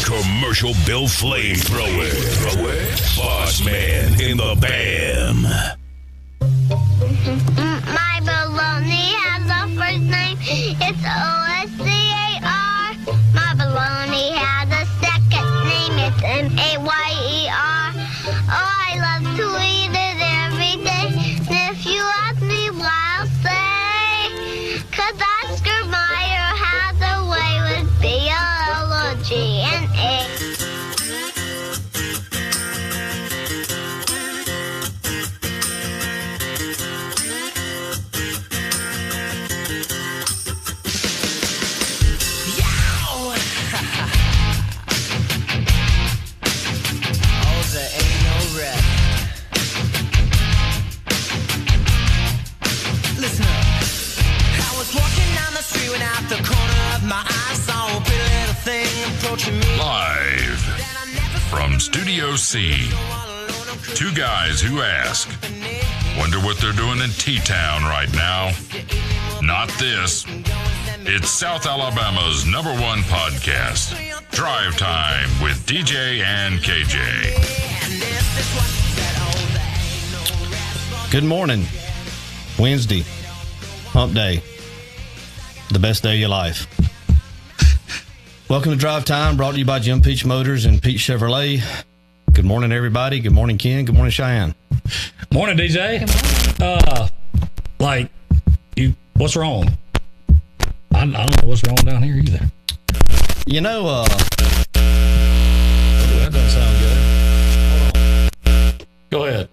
Commercial Bill Flamethrower. Bossman in the BAM. My baloney has a first name. It's O-S-C-A-R. My baloney has a second name. It's M-A-Y-E-R. Oh, I love to eat it every day. And if you ask me why, I'll say, 'cause Oscar Mayer has a way with B-L-O-G-N-A. Live from Studio C. Two guys who ask, wonder what they're doing in T-Town right now. Not this. It's South Alabama's #1 podcast, Drive Time with DJ and KJ. Good morning. Wednesday, hump day. The best day of your life. Welcome to Drive Time, brought to you by Jim Peach Motors and Peach Chevrolet. Good morning, everybody. Good morning, Ken. Good morning, Cheyenne. Morning, DJ. What's wrong? I don't know what's wrong down here either. You know, that doesn't sound good. Hold on. Go ahead.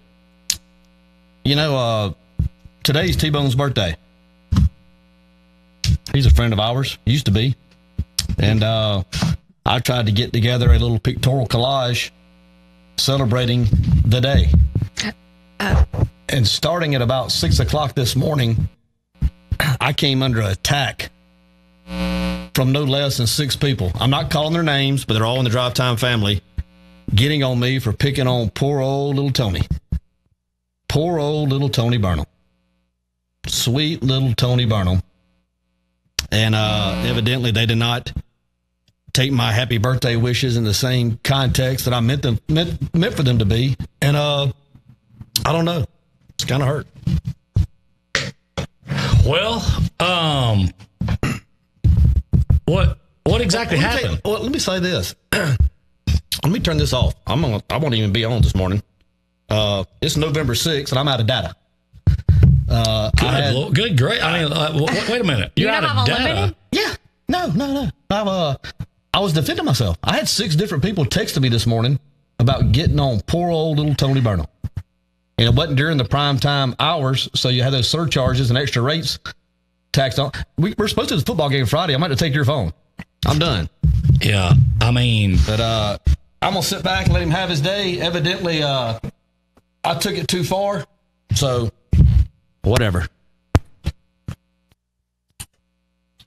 You know, today's T-Bone's birthday. He's a friend of ours, used to be. And I tried to get together a little pictorial collage celebrating the day. And starting at about 6 o'clock this morning, I came under attack from no less than 6 people. I'm not calling their names, but they're all in the Drive Time family, getting on me for picking on poor old little Tony. Poor old little Tony Burnham. Sweet little Tony Burnham. And evidently they did not take my happy birthday wishes in the same context that I meant for them to be. And I don't know. It's kind of hurt. Well, what exactly happened? Let me say this. Let me turn this off. I won't even be on this morning. It's November 6th, and I'm out of data. Good, great. I mean, wait a minute. You're out of data? Yeah. No. I was defending myself. I had 6 different people texting me this morning about getting on poor old little Tony Burnham. And it wasn't during the prime time hours, so you had those surcharges and extra rates taxed on. We're supposed to do the football game Friday. I might have to take your phone. I'm done. Yeah, I mean. But I'm going to sit back and let him have his day. Evidently, I took it too far. So, whatever.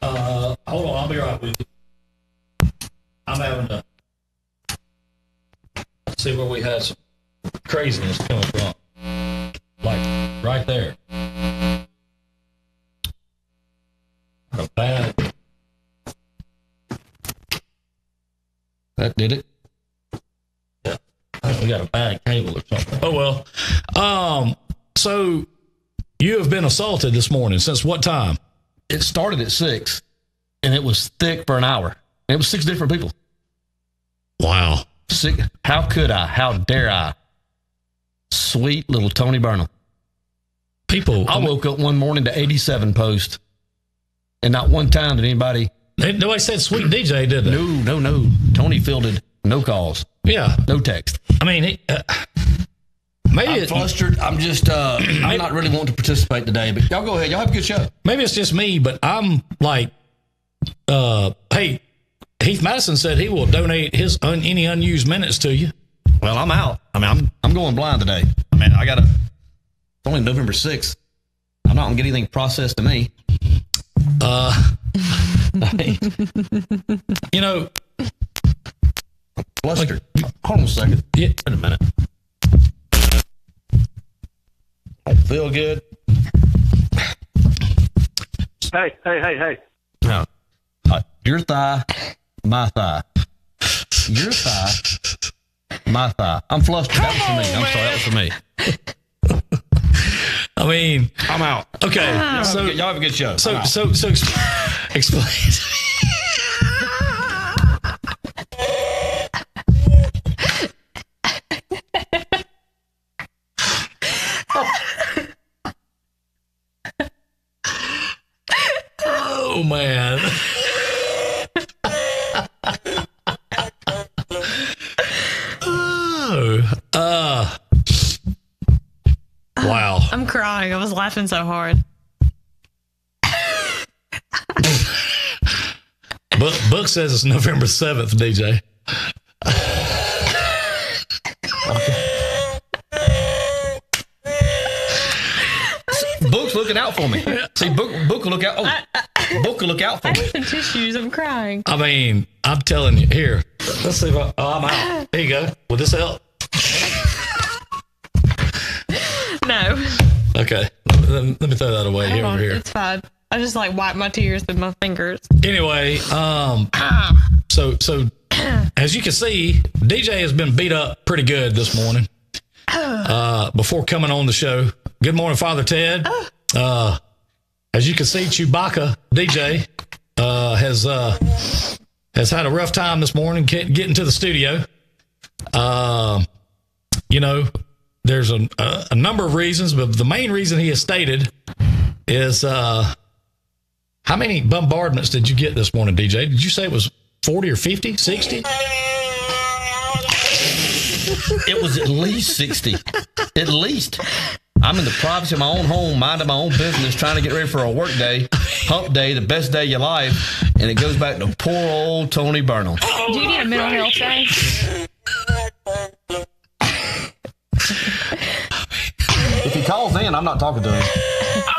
Hold on, I'll be right with you. I'm having to see where we had some craziness coming from. Like, right there. A bad. That did it. Yeah. I think we got a bad cable or something. Oh, well. So, you have been assaulted this morning. Since what time? It started at 6, and it was thick for an hour. It was 6 different people. Wow. How could I? How dare I? Sweet little Tony Burnham. I woke up one morning to 87 posts, and not one time did anybody. Nobody said sweet DJ, did they? No. Tony fielded no calls. Yeah. No text. I mean, maybe I'm flustered. I'm just, I'm not really wanting to participate today, but y'all go ahead. Y'all have a good show. Maybe it's just me, but I'm like, hey, Heath Madison said he will donate his any unused minutes to you. Well, I'm out. I mean, I'm going blind today. I mean, it's only November 6th. I'm not going to get anything processed to me. You know, flustered. Hold on a second. Yeah. Wait a minute. I feel good. Hey. No. Your thigh, my thigh. Your thigh. My thigh. I'm flustered. That was for me. I'm sorry. That was for me. I mean, I'm out. Okay. Y'all have a good show. So explain to me. Oh man. Wow. I'm crying. I was laughing so hard. Book says it's November 7th, DJ. Book's looking out for me. See, Book will look out. Oh, Book will look out for I me. need some tissues. I'm crying. I mean, I'm telling you. Here, let's see if I'm out. Here you go. Will this help? No. Okay. Let me throw that away Hold over on. here. It's fine. I just like wipe my tears with my fingers. Anyway, so as you can see, DJ has been beat up pretty good this morning. Before coming on the show. Good morning, Father Ted. As you can see, Chewbacca DJ has had a rough time this morning getting to the studio. You know, there's a number of reasons, but the main reason he has stated is how many bombardments did you get this morning, DJ? Did you say it was 40 or 50, 60? It was at least 60. At least. I'm in the privacy of my own home, minding my own business, trying to get ready for a work day, hump day, the best day of your life, and it goes back to poor old Tony Burnham. Do you need a mental health day? If he calls in, I'm not talking to him. I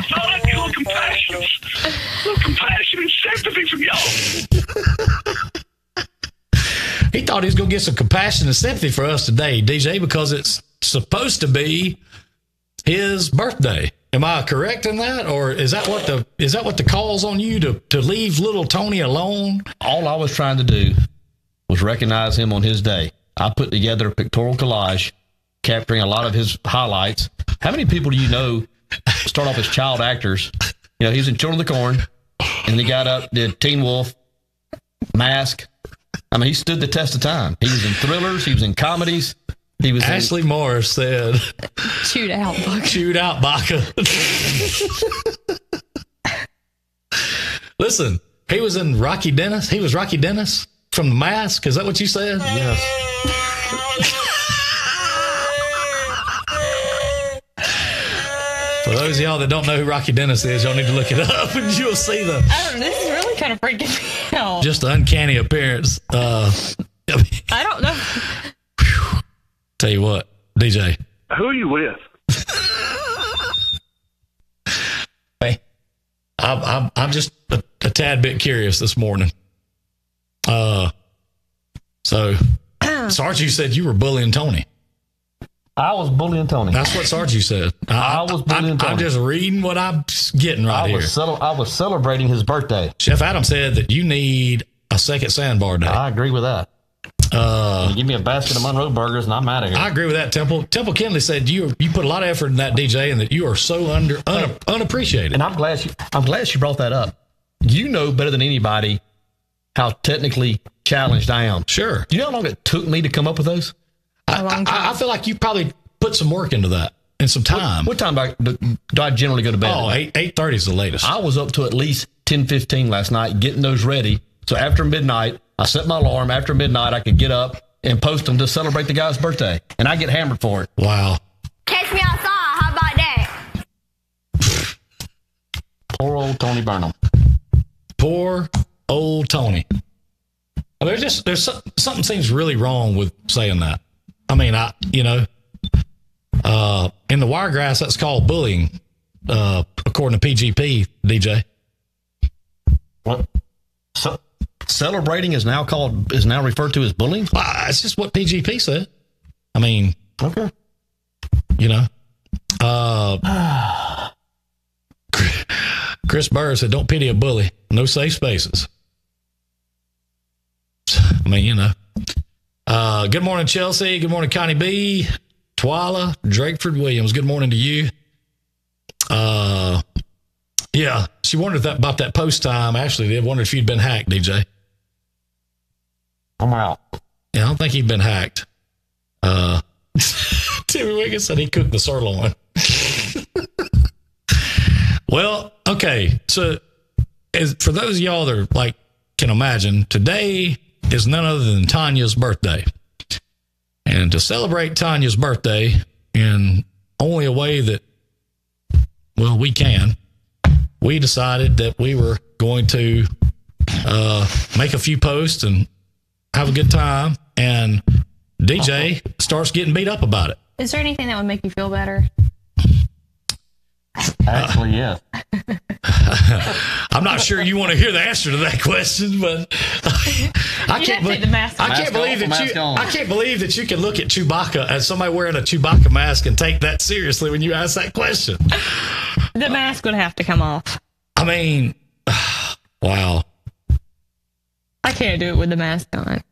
thought I'd get a little compassion and sympathy from y'all. He thought he was going to get some compassion and sympathy for us today, DJ, because it's supposed to be his birthday. Am I correct in that, or is that what the call's on you to leave little Tony alone? All I was trying to do was recognize him on his day. I put together a pictorial collage capturing a lot of his highlights. How many people do you know start off as child actors? You know, he was in Children of the Corn, and he got up, did Teen Wolf, Mask. I mean, he stood the test of time. He was in thrillers. He was in comedies. He was. Ashley Morris said, Shoot out, Buck. Shoot out, Baca. Listen, he was in Rocky Dennis. He was Rocky Dennis from The Mask. Is that what you said? Yes. For those of y'all that don't know who Rocky Dennis is, y'all need to look it up and you'll see This is really kind of freaking me out. just the uncanny appearance. I don't know. Tell you what, DJ. Who are you with? Hey, I'm just a tad bit curious this morning. So, Sarge, said you were bullying Tony. I was bullying Tony. That's what Sarge said. I was bullying Tony. I'm just reading what I'm getting right here. I was celebrating his birthday. Chef Adam said that you need a second sandbar day. I agree with that. Give me a basket of Monroe burgers and I'm out of here. I agree with that, Temple. Temple Kinley said you put a lot of effort in that, DJ, and that you are so unappreciated. And I'm glad she brought that up. You know better than anybody how technically challenged I am. Sure. Do you know how long it took me to come up with those? I feel like you probably put some work into that and some time. What time do I generally go to bed? Oh, 8:30 is the latest. I was up to at least 10:15 last night getting those ready. So after midnight, I set my alarm. After midnight, I could get up and post them to celebrate the guy's birthday. And I get hammered for it. Wow. Catch me outside. How about that? Poor old Tony Burnham. Poor old Tony. There's something seems really wrong with saying that. I mean, in the Wiregrass, that's called bullying, according to PGP, DJ. What? Celebrating is now referred to as bullying? It's just what PGP said. I mean, okay. Chris Burr said, don't pity a bully. No safe spaces. I mean, Good morning, Chelsea. Good morning, Connie B. Twyla, Drakeford Williams. Good morning to you. Yeah, she wondered about that post time. Ashley did. Wondered if you'd been hacked, DJ. I'm out. Yeah, I don't think he'd been hacked. Timmy Wiggins said he cooked the sirloin. Well, okay. So, for those of y'all that are, can imagine, today is none other than Tanya's birthday. And to celebrate Tanya's birthday in only a way that, well, we can, we decided that we were going to make a few posts and have a good time. And DJ starts getting beat up about it. Is there anything that would make you feel better? Actually, yeah. I'm not sure you want to hear the answer to that question, but I can't believe that you can look at Chewbacca as somebody wearing a Chewbacca mask and take that seriously when you ask that question. The mask would have to come off. I mean, wow. I can't do it with the mask on.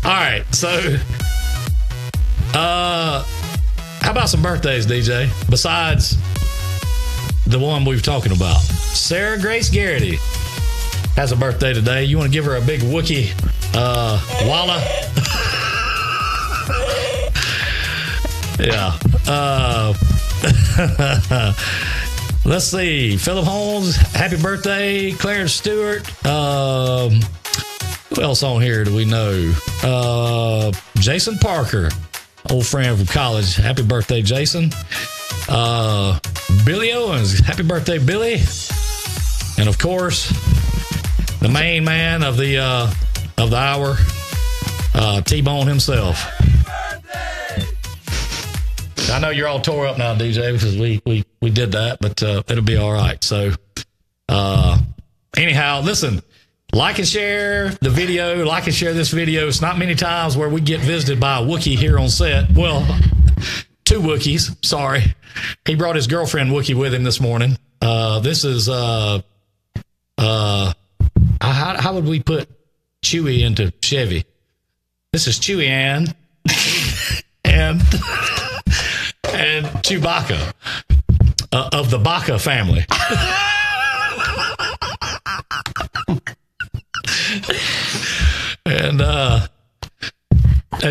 All right, so how about some birthdays, DJ? Besides the one we've talking about, Sarah Grace Garrity has a birthday today. You want to give her a big Wookiee walla? Yeah. Let's see. Philip Holmes, happy birthday. Clarence Stewart. Who else on here do we know? Jason Parker, old friend from college. Happy birthday, Jason. Billy Owens, happy birthday, Billy. And of course, the main man of the hour, T-Bone himself. I know you're all tore up now, DJ, because we did that, but it'll be all right. So, anyhow, listen. Like and share the video. Like and share this video. It's not many times where we get visited by a Wookiee here on set. Well, 2 Wookiees. Sorry. He brought his girlfriend Wookiee with him this morning. This is, how would we put Chewie into Chevy? This is Chewie Ann and Chewbacca of the Baca family. And as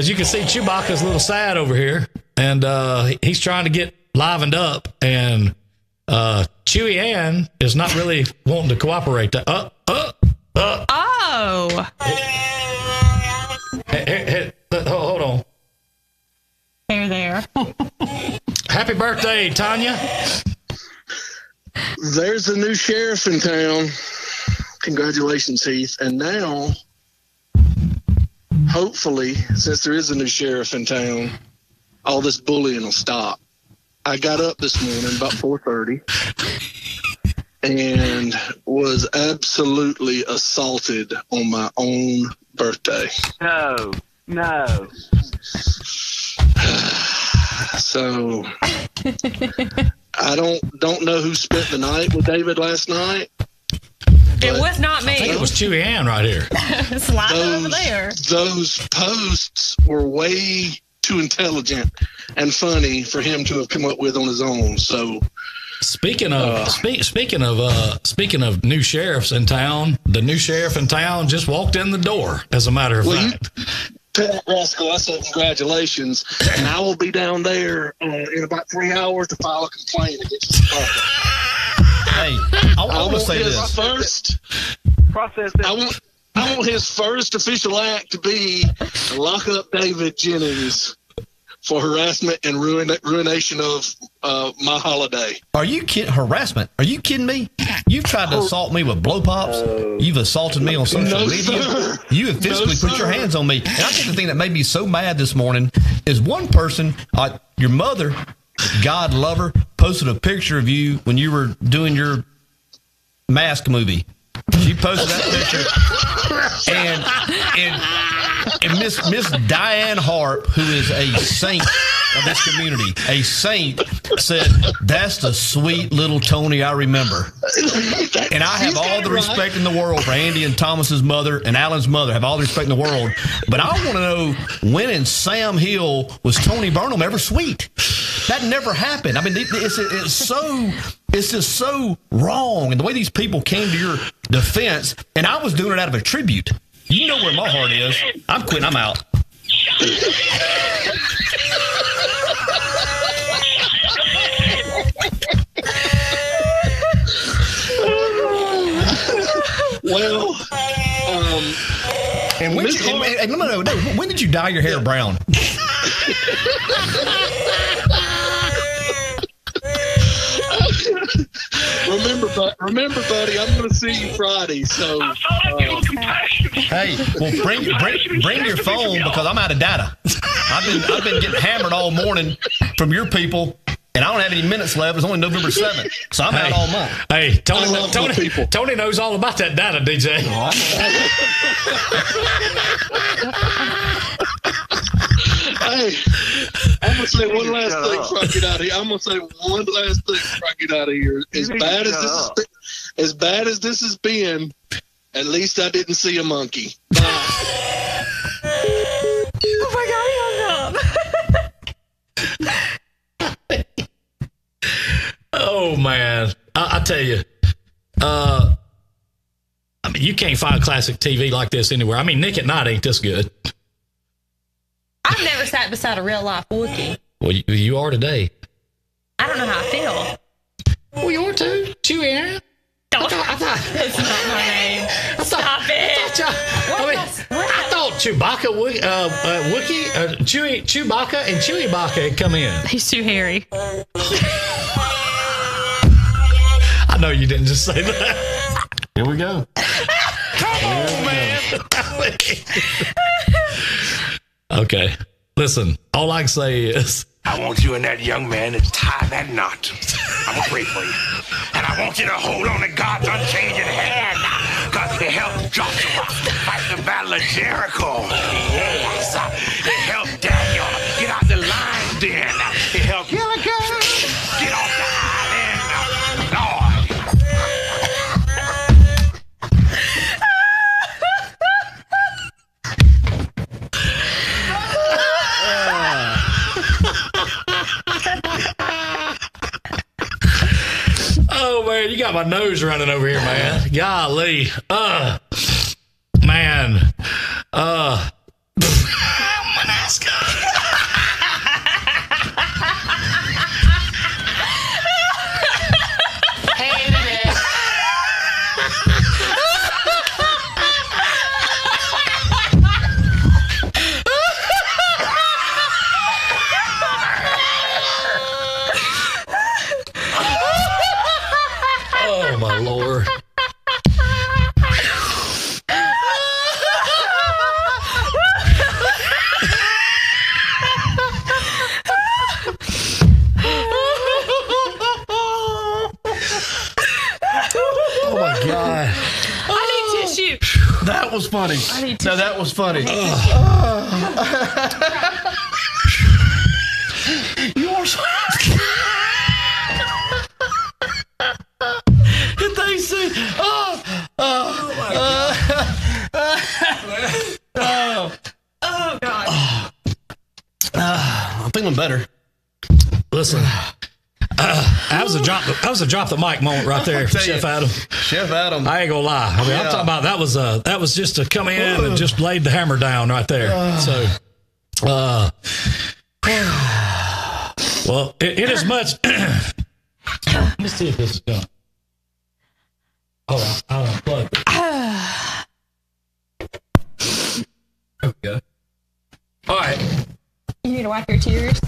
you can see, Chewbacca's a little sad over here, and he's trying to get livened up, and Chewie Ann is not really wanting to cooperate. Oh! Hey, hold on. There. Happy birthday, Tanya. There's a new sheriff in town. Congratulations, Heath. And now, hopefully, since there is a new sheriff in town, all this bullying will stop. I got up this morning about 4:30 and was absolutely assaulted on my own birthday. No. So I don't know who spent the night with David last night. It was not me. I think it was Chewie Ann right here. It's lying over there. Those posts were way too intelligent and funny for him to have come up with on his own. So speaking of new sheriffs in town, the new sheriff in town just walked in the door, as a matter of fact. Pat Rascal, I said congratulations, and I will be down there in about 3 hours to file a complaint against this fucker. Hey, I want to say this first. Process it. I want his first official act to be to lock up David Jennings for harassment and ruination of my holiday. Are you kidding? Harassment? Are you kidding me? You've tried to assault me with blow pops. You've assaulted me on social media. Sir. You have physically put your hands on me. And I think the thing that made me so mad this morning is one person, your mother, God love her, posted a picture of you when you were doing your mask movie. She posted that picture, and Miss Diane Harp, who is a saint of this community, a saint, said, "That's the sweet little Tony I remember." And I have all the respect in the world for Andy and Thomas's mother and Alan's mother. Have all the respect in the world. But I want to know, when in Sam Hill was Tony Burnham ever sweet? That never happened. I mean, it's just so wrong. And the way these people came to your defense, and I was doing it out of a tribute. You know where my heart is. I'm quitting. I'm out. Well, and when no. When did you dye your hair brown? Remember, buddy, I'm going to see you Friday. So, hey, well, bring your phone, because I'm out of data. I've been getting hammered all morning from your people, and I don't have any minutes left. It's only November 7th, so I'm out all month. Hey, Tony knows all about that data, DJ. Hey, I'm gonna say one last thing before I get out of here. As bad as this has been, at least I didn't see a monkey. Bye. Oh my God, he hung up. Oh man, I tell you, I mean, you can't find classic TV like this anywhere. I mean, Nick at Night ain't this good. I've never sat beside a real life Wookiee. Well, you are today. I don't know how I feel. Well, you are too. Chewy, Aaron. That's not my name. Stop it. I thought Chewbacca, Wookiee, Chewbacca and Chewy Bacca had come in. He's too hairy. I know you didn't just say that. Here we go. Come on, man. Okay, listen, all I can say is, I want you and that young man to tie that knot. I'm gonna pray for you. And I want you to hold on to God's unchanging hand, because it helped Joshua fight the battle of Jericho. Yes, it helped Daniel get out the lion's den. It helped Gilligan get off the island. Lord. oh man, you got my nose running over here, man. Golly. Man. Oh my Lord. Oh my God. I need tissue. That was funny. No, that was funny. You are so... They say, Oh God. I'm feeling better. Listen, that was a drop the mic moment right there, Chef Adam. Chef Adam. I ain't gonna lie. I mean, I'm talking about that was just to come in and just laid the hammer down right there. So, well, it is much. Let's see if this is going. Hold on, I'll unplug it. Okay. All right. You need to wipe your tears.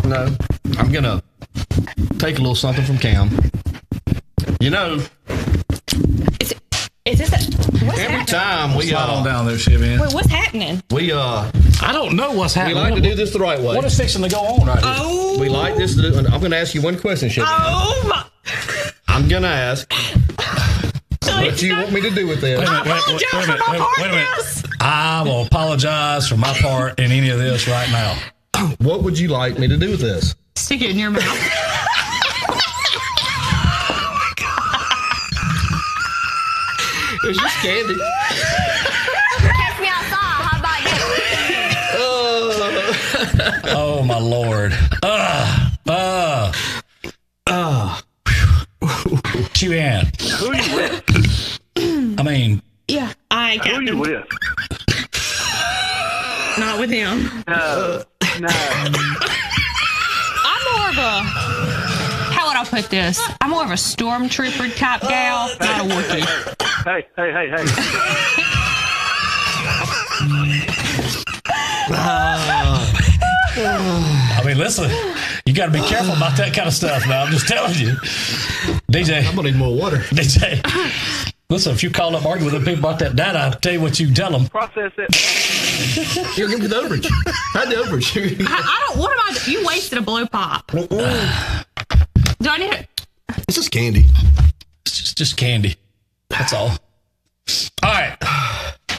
No, I'm gonna take a little something from Cam. You know, Is this what's every happening? time we Slide on down there, Chevy. Wait, what's happening? I don't know what's we happening. like to do this the right way. What is fixing to go on right here? Oh. We like this. I'm gonna ask you one question, Chevy. Oh my. I'm gonna ask what you want me to do with this. Wait a minute. I will apologize for my part in any of this right now. What would you like me to do with this? Stick it in your mouth. It's just candy. Catch me outside. How about you? Oh my Lord. Chewy-Ann. Who you with? I mean, Yeah, I Who you got with? Not with him. No. I'm more of a. How would I put this? I'm more of a stormtrooper type gal, not a Wookiee. Hey. I mean, listen, you got to be careful about that kind of stuff now. I'm just telling you. DJ. I'm going to need more water. DJ. Listen, if you call up arguing with the people about that data, I'll tell you what you tell them. Process it. You'll give me the overage. Had the overage. I don't. What am I? You wasted a blow pop. Do I need it? It's just candy. It's just candy. That's all. All right.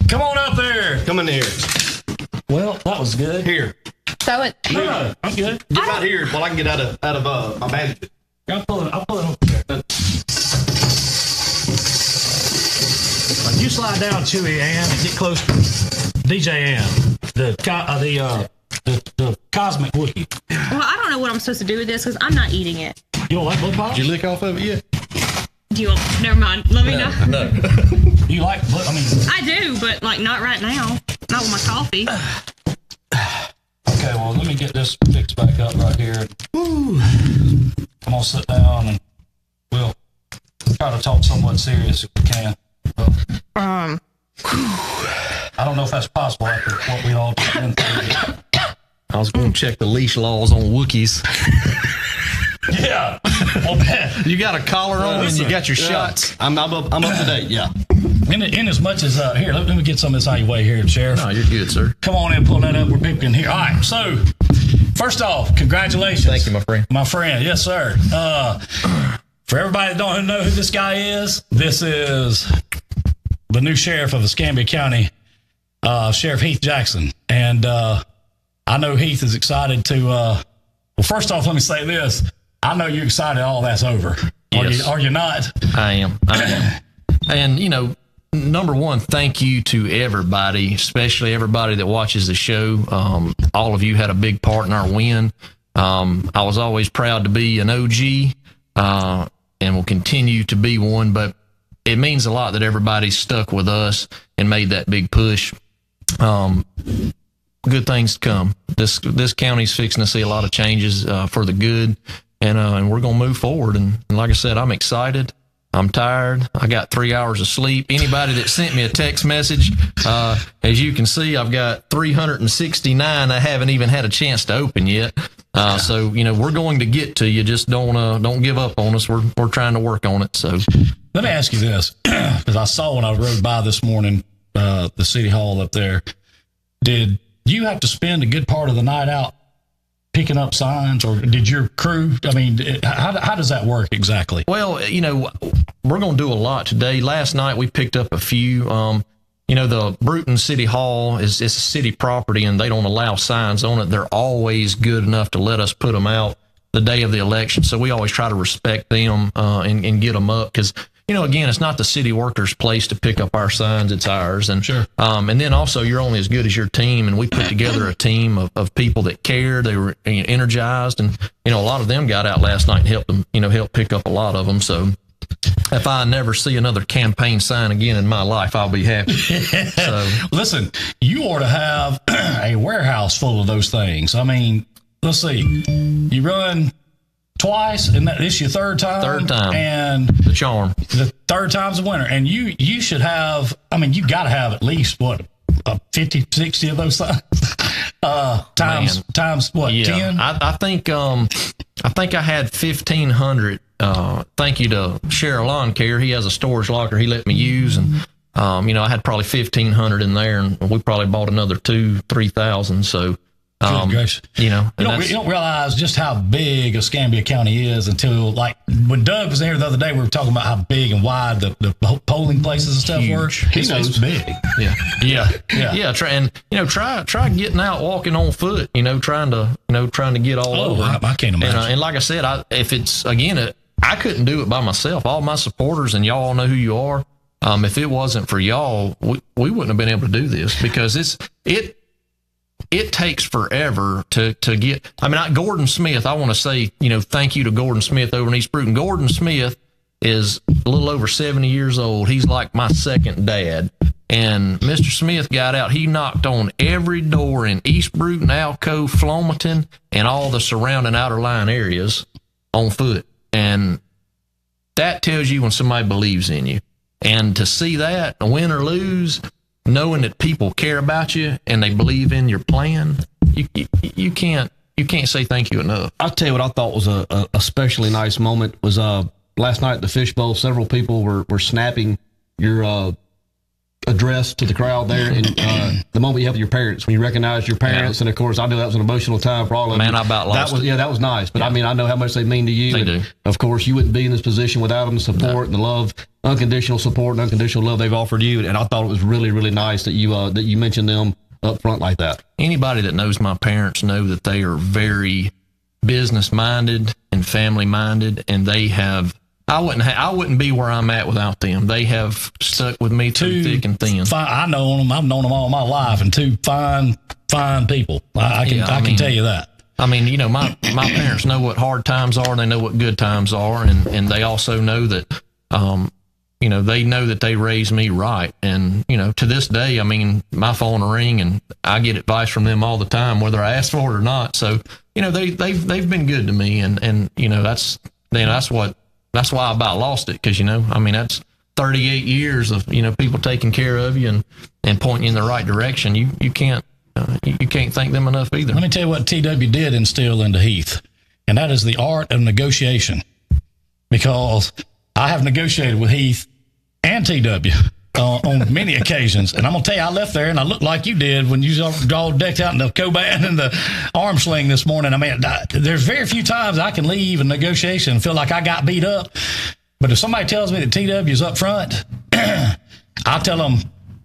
Come on up there. Come in here. Well, that was good. Here. So it. No, I'm good. Get right here while I can get out of my bandage. I'll pull it over there. You slide down, Chewy-Ann, and get close to DJ-Ann, the cosmic Wookiee. Well, I don't know what I'm supposed to do with this because I'm not eating it. You don't like blow pops? Did you lick off of it yet? Do you? Never mind. Let me know. No. You like? I mean, I do, but like not right now. Not with my coffee. Okay, well, let me get this fixed back up right here. Woo. Come on, sit down, and we'll try to talk somewhat serious if we can. I don't know if that's possible after what we all been through. I was going to check the leash laws on Wookiees. Yeah. Well, man, You got a collar on and you got your shots. I'm up to date, yeah. in as much as, here, let me get some of this out of your way here, Sheriff. No, you're good, sir. Come on in, pull that up. We're picking here. All right, so, first off, congratulations. Thank you, my friend. My friend, yes, sir. For everybody that don't know who this guy is, this is the new sheriff of Escambia County, Sheriff Heath Jackson. And I know Heath is excited to, well, first off, let me say this. I know you're excited all that's over. Yes. Are you not? I am. And, number one, thank you to everybody, especially everybody that watches the show. All of you had a big part in our win. I was always proud to be an OG and will continue to be one, but it means a lot that everybody stuck with us and made that big push. Good things to come. This county's fixing to see a lot of changes for the good, and we're going to move forward. And like I said, I'm excited. I'm tired. I got 3 hours of sleep. Anybody that sent me a text message, as you can see, I've got 369 I haven't even had a chance to open yet. So, we're going to get to you. Just don't give up on us. We're trying to work on it. So Let me ask you this, because I saw when I rode by this morning, the city hall up there, did you have to spend a good part of the night out picking up signs, or did your crew, how does that work exactly? Well, we're going to do a lot today. Last night we picked up a few. The Bruton City Hall it's a city property, and they don't allow signs on it. They're always good enough to let us put them out the day of the election. So we always try to respect them and get them up, because again, it's not the city workers' place to pick up our signs. It's ours. And sure. And then also, you're only as good as your team. And we put together a team of people that cared. They were energized. And, a lot of them got out last night and helped them, help pick up a lot of them. So if I never see another campaign sign again in my life, I'll be happy. So listen, you ought to have a warehouse full of those things. Let's see, you run twice, and this your third time. And the charm. The third time's a winner. And you should have, you got to have at least, 50, 60 of those things? Times what, yeah. 10? I think I had 1,500. Thank you to Cheryl Lawn Care. He has a storage locker he let me use. And, I had probably 1,500 in there, and we probably bought another 2,000-3,000. So, Gosh. You know, You don't realize just how big Escambia County is until, like, when Doug was there the other day, we were talking about how big and wide the polling places and stuff were. He knows it's big. Yeah. Try getting out, walking on foot. You know, trying to get all over. I can't imagine. And like I said, I couldn't do it by myself. All my supporters, and y'all know who you are. If it wasn't for y'all, we wouldn't have been able to do this, because it takes forever to get. I mean, Gordon Smith, I want to say, thank you to Gordon Smith over in East Bruton. Gordon Smith is a little over 70 years old. He's like my second dad. And Mr. Smith got out. He knocked on every door in East Bruton, Alcove, Flomaton, and all the surrounding outer line areas on foot. And that tells you when somebody believes in you. And to see that, win or lose, knowing that people care about you and they believe in your plan, you can't say thank you enough. I'll tell you what I thought was a especially nice moment was last night at the Fishbowl. Several people were snapping your address to the crowd there, and the moment you have with your parents, when you recognize your parents, and of course I know that was an emotional time for all of them. I about lost it. That was nice, but I mean, I know how much they mean to you. They do. Of course, you wouldn't be in this position without them, the support and the love, unconditional support and unconditional love they've offered you, and I thought it was really, really nice that you mentioned them up front like that. Anybody that knows my parents know that they are very business minded and family minded, and they have. I wouldn't be where I'm at without them. They have stuck with me through thick and thin. I know them. I've known them all my life, and two fine people. I can tell you that. I mean, my parents know what hard times are, and they know what good times are, and they also know that, they know that they raised me right. And, to this day, I mean, my phone will ring, and I get advice from them all the time, whether I ask for it or not. So, they've been good to me, and that's why I about lost it, because, that's 38 years of, people taking care of you and pointing you in the right direction. You can't thank them enough either. Let me tell you what TW did instill into Heath, and that is the art of negotiation, because I have negotiated with Heath and TW on many occasions. And I'm going to tell you, I left there and I looked like you did when you all decked out in the Coban and the arm sling this morning. I mean, there's very few times I can leave a negotiation and feel like I got beat up. But if somebody tells me that TW is up front, I'll tell them,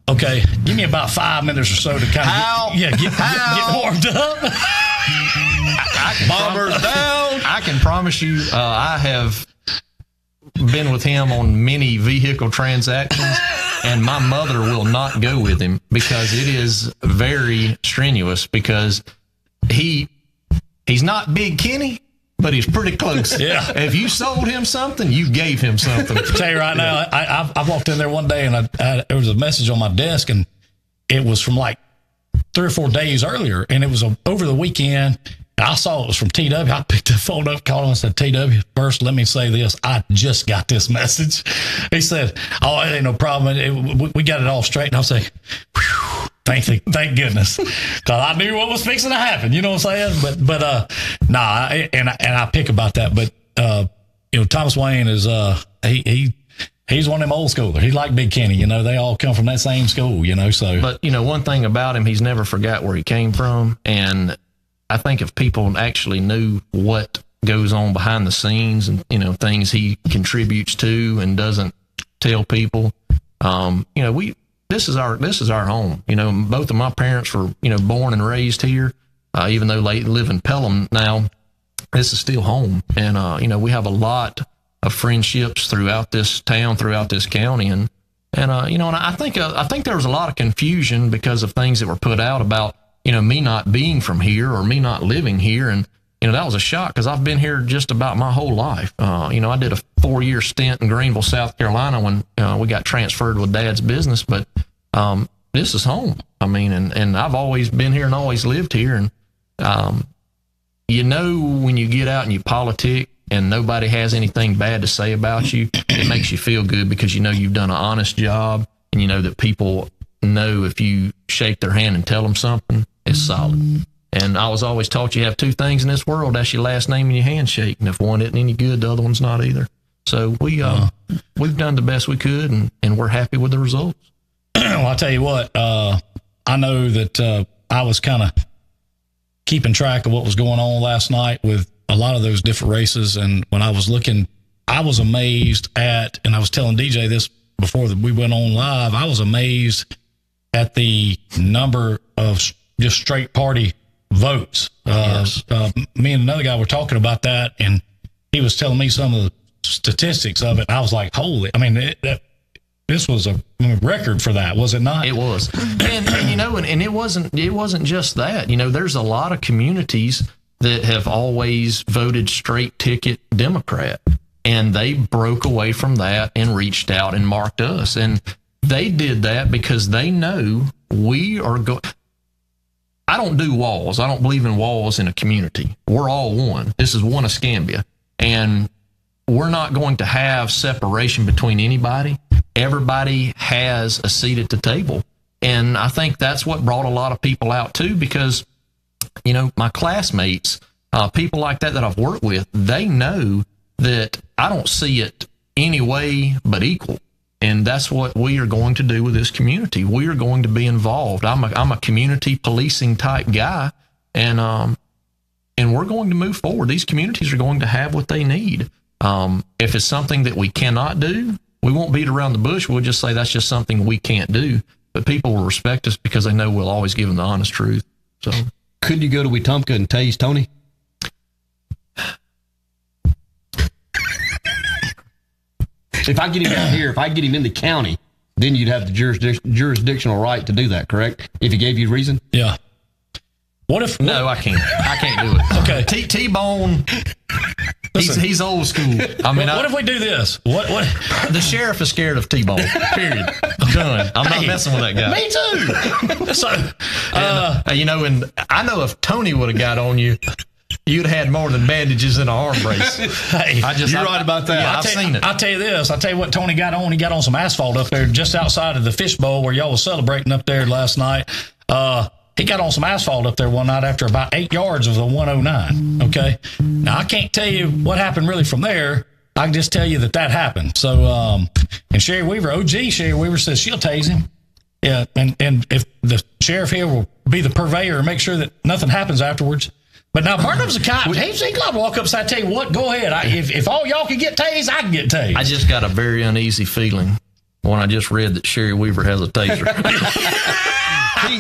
okay, give me about 5 minutes or so to kind of get warmed up. Bombers down. I can promise you, I have been with him on many vehicle transactions, and my mother will not go with him because it is very strenuous, because he's not Big Kenny, but he's pretty close. Yeah. If you sold him something, you gave him something. I'll tell you right now, I walked in there one day and there was a message on my desk, and it was from like 3 or 4 days earlier, and it was over the weekend. I saw it was from TW. I picked the phone up, called him and said, TW, first, let me say this. I just got this message. He said, oh, it ain't no problem. We got it all straight. And I was like, whew, thank goodness. Because I knew what was fixing to happen. You know what I'm saying? But I pick about that. But, Thomas Wayne is, he's one of them old schoolers. He's like Big Kenny. They all come from that same school, so. But, one thing about him, he's never forgot where he came from. And I think if people actually knew what goes on behind the scenes and, things he contributes to and doesn't tell people, this is our home. Both of my parents were, born and raised here, even though they live in Pelham now. This is still home. And, we have a lot of friendships throughout this town, throughout this county. And I think there was a lot of confusion because of things that were put out about, me not being from here or me not living here. And, that was a shock because I've been here just about my whole life. I did a 4-year stint in Greenville, South Carolina when we got transferred with Dad's business. But this is home. I mean, and I've always been here and always lived here. And, when you get out and you politic and nobody has anything bad to say about you, it makes you feel good because you've done an honest job, and that people know if you shake their hand and tell them something, it's solid. And I was always taught you have 2 things in this world. That's your last name and your handshake. And if one isn't any good, the other one's not either. So we've done the best we could, and we're happy with the results. Well, I'll tell you what, I know that I was kind of keeping track of what was going on last night with a lot of those different races. And when I was looking, I was amazed at, and I was telling DJ this before we went on live, I was amazed at the number of just straight party votes. Yes. Me and another guy were talking about that, and he was telling me some of the statistics of it. I was like, holy, I mean, this was a record for that, was it not? It was. And you know, and it wasn't just that. You know, there's a lot of communities that have always voted straight ticket Democrat, and they broke away from that and reached out and marked us. And they did that because they know we are going. I don't do walls. I don't believe in walls in a community. We're all one. This is one Escambia. And we're not going to have separation between anybody. Everybody has a seat at the table. And I think that's what brought a lot of people out too, because, you know, my classmates, people like that I've worked with, they know that I don't see it any way but equal. And that's what we are going to do with this community. We are going to be involved. I'm a community policing type guy, and we're going to move forward. These communities are going to have what they need. If it's something that we cannot do, we won't beat around the bush. We'll just say that's just something we can't do. But people will respect us because they know we'll always give them the honest truth. So, could you go to Wetumpka and tase Tony? If I get him out here, if I get him in the county, then you'd have the jurisdictional right to do that, correct? If he gave you reason? Yeah. What if... No, I can't. I can't do it. Okay. T-Bone, he's old school. I mean, what if we do this? What? The sheriff is scared of T-Bone, period. I'm done. I'm not messing with that guy. Me too. So, you know, and I know if Tony would have got on you, you'd had more than bandages in an arm brace. Hey, you're right about that. Yeah, I've seen it. I'll tell you this. I'll tell you what Tony got on. He got on some asphalt up there just outside of the fishbowl where y'all was celebrating up there last night. He got on some asphalt up there one night after about 8 yards of the 109. Okay. Now, I can't tell you what happened really from there. I can just tell you that happened. So, and Sherry Weaver, OG Sherry Weaver says she'll tase him. Yeah. And if the sheriff here will be the purveyor and make sure that nothing happens afterwards. But now Burnham's a cop. He's allowed to walk up and tell you what, go ahead. If all y'all can get tased, I can get tased. I just got a very uneasy feeling when I just read that Sherry Weaver has a taser.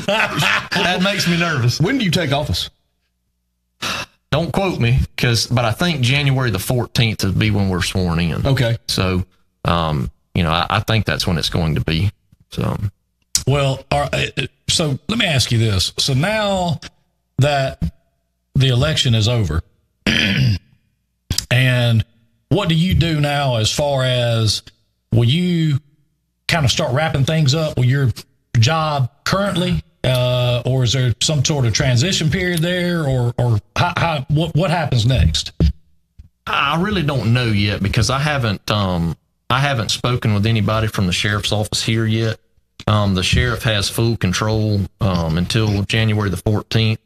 That makes me nervous. When do you take office? Don't quote me, but I think January the 14th would be when we're sworn in. Okay. So, you know, I think that's when it's going to be. So, well, so let me ask you this. So now that the election is over, and what do you do now as far as, will you kind of start wrapping things up with your job currently, or is there some sort of transition period there, or what happens next? I really don't know yet, because I haven't spoken with anybody from the sheriff's office here yet. The sheriff has full control until January the 14th.